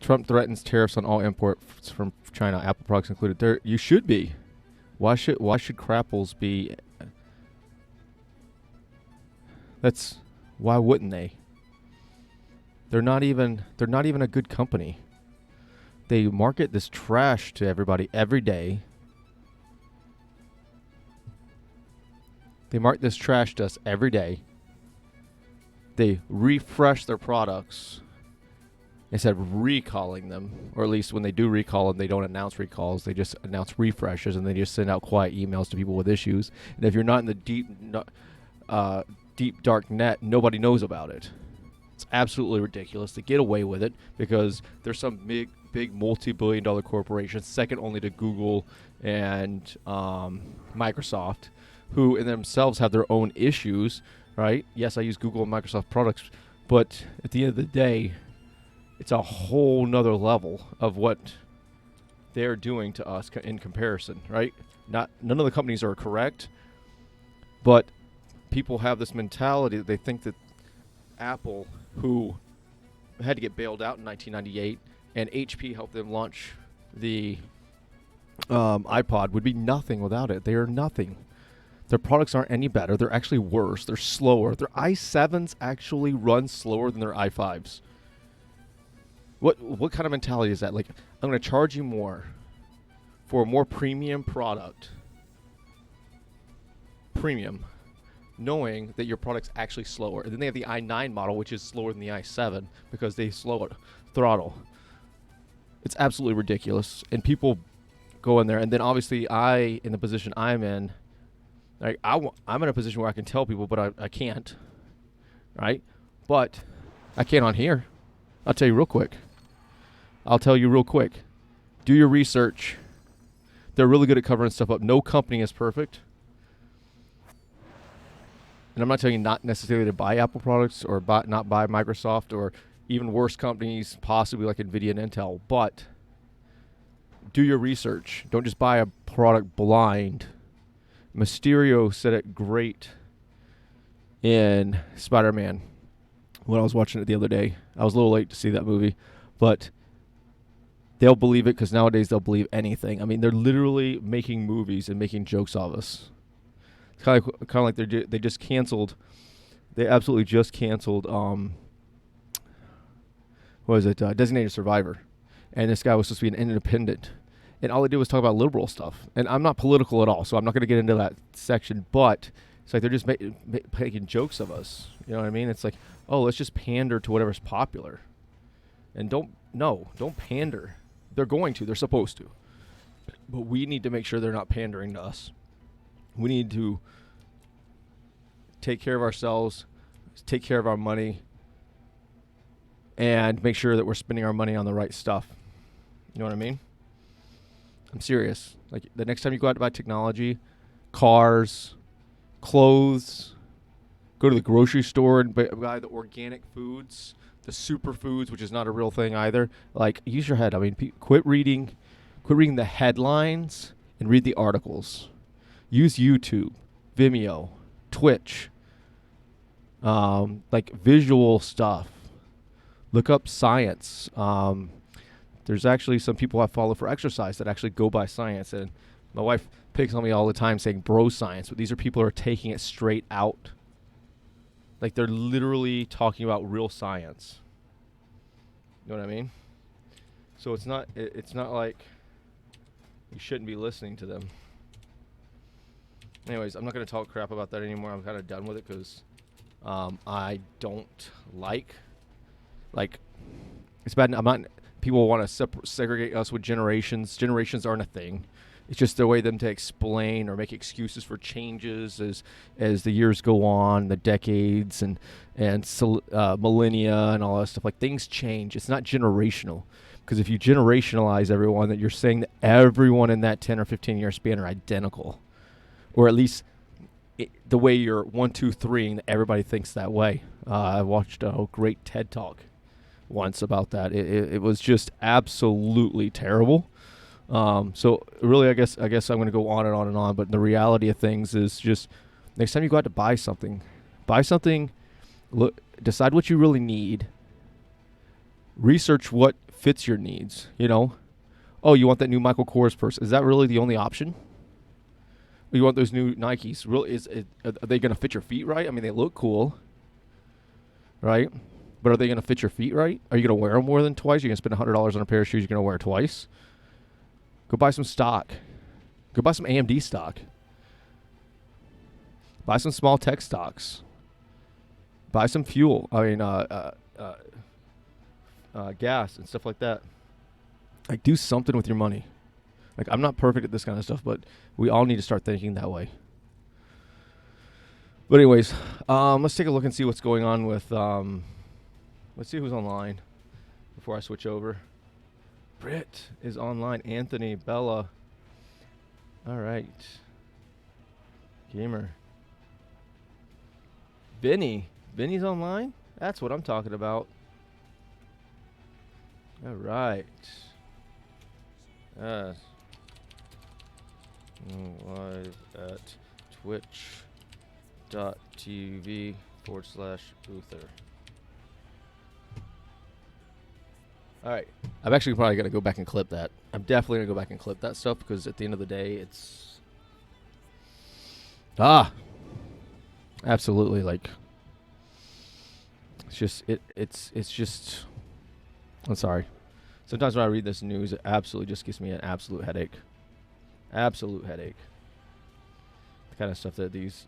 Trump threatens tariffs on all imports from China, Apple products included. There, you should be. Why should Crapples be? Why wouldn't they? They're not even a good company. They market this trash to everybody every day. They market this trash to us every day. They refresh their products instead of recalling them, or at least when they do recall them, they don't announce recalls. They just announce refreshes, and they just send out quiet emails to people with issues. And if you're not in the deep dark net, nobody knows about it. It's absolutely ridiculous. They get away with it because there's some big multi-billion-dollar corporation, second only to Google and Microsoft, who in themselves have their own issues, right? Yes, I use Google and Microsoft products, but at the end of the day, it's a whole nother level of what they're doing to us in comparison, right? None of the companies are correct, but people have this mentality that they think that Apple, who had to get bailed out in 1998, and HP helped them launch the iPod, would be nothing without it. They are nothing. Their products aren't any better. They're actually worse. They're slower. Their i7s actually run slower than their i5s. What kind of mentality is that? Like, I'm going to charge you more for a more premium product. Premium. Knowing that your product's actually slower. And then they have the i9 model, which is slower than the i7 because they slow it, throttle. It's absolutely ridiculous. And people go in there. And then obviously in the position I'm in, like I'm in a position where I can tell people, but I can't. Right? But I can on here. I'll tell you real quick. Do your research. They're really good at covering stuff up. No company is perfect. And I'm not telling you not necessarily to buy Apple products or not buy Microsoft or even worse companies, possibly like NVIDIA and Intel. But do your research. Don't just buy a product blind. Mysterio said it great in Spider-Man when I was watching it the other day. I was a little late to see that movie, but they'll believe it because nowadays they'll believe anything. I mean, they're literally making movies and making jokes of us. It's kind of like they just canceled. They absolutely just canceled. Designated Survivor, and this guy was supposed to be an independent, and all they did was talk about liberal stuff. And I'm not political at all, so I'm not going to get into that section. But it's like they're just making jokes of us. You know what I mean? It's like, oh, let's just pander to whatever's popular, and don't pander. They're supposed to, but we need to make sure they're not pandering to us. We need to take care of ourselves, take care of our money, and make sure that we're spending our money on the right stuff. You know what I mean? I'm serious. Like, the next time you go out to buy technology, cars, clothes, go to the grocery store and buy the organic foods, the superfoods, which is not a real thing either. Like, use your head. I mean, quit reading the headlines and read the articles. Use YouTube, Vimeo, Twitch, like visual stuff. Look up science. There's actually some people I follow for exercise that actually go by science. And my wife picks on me all the time saying bro science, but these are people who are taking it straight out. Like, they're literally talking about real science. You know what I mean? So it's not like you shouldn't be listening to them. Anyways, I'm not going to talk crap about that anymore. I'm kind of done with it because I don't like it's bad. People want to segregate us with generations. Generations aren't a thing. It's just a way them to explain or make excuses for changes as the years go on, the decades and millennia and all that stuff. Like, things change. It's not generational. Because if you generationalize everyone, that you're saying that everyone in that 10 or 15 year span are identical. Or at least the way you're 1, 2, 3, and everybody thinks that way. I watched a great TED Talk once about that. It was just absolutely terrible. So really, I guess I'm going to go on and on and on. But the reality of things is just next time you go out to buy something. Look, decide what you really need. Research what fits your needs. You know, oh, you want that new Michael Kors purse? Is that really the only option? You want those new Nikes? Really, are they going to fit your feet right? I mean, they look cool, right? But are they going to fit your feet right? Are you going to wear them more than twice? You're going to spend $100 on a pair of shoes you're going to wear twice? Go buy some stock. Go buy some AMD stock. Buy some small tech stocks. Buy some fuel. I mean, gas and stuff like that. Like, do something with your money. Like, I'm not perfect at this kind of stuff, but we all need to start thinking that way. But anyways, let's take a look and see what's going on with, let's see who's online before I switch over. Britt is online. Anthony, Bella. All right. Gamer. Vinny. Vinny's online? That's what I'm talking about. All right. Yes. Live at twitch.tv/Uther. All right. I'm actually probably going to go back and clip that. I'm definitely going to go back and clip that stuff because at the end of the day, it's... absolutely, like... It's just... I'm sorry. Sometimes when I read this news, it absolutely just gives me an absolute headache. Absolute headache. The kind of stuff that these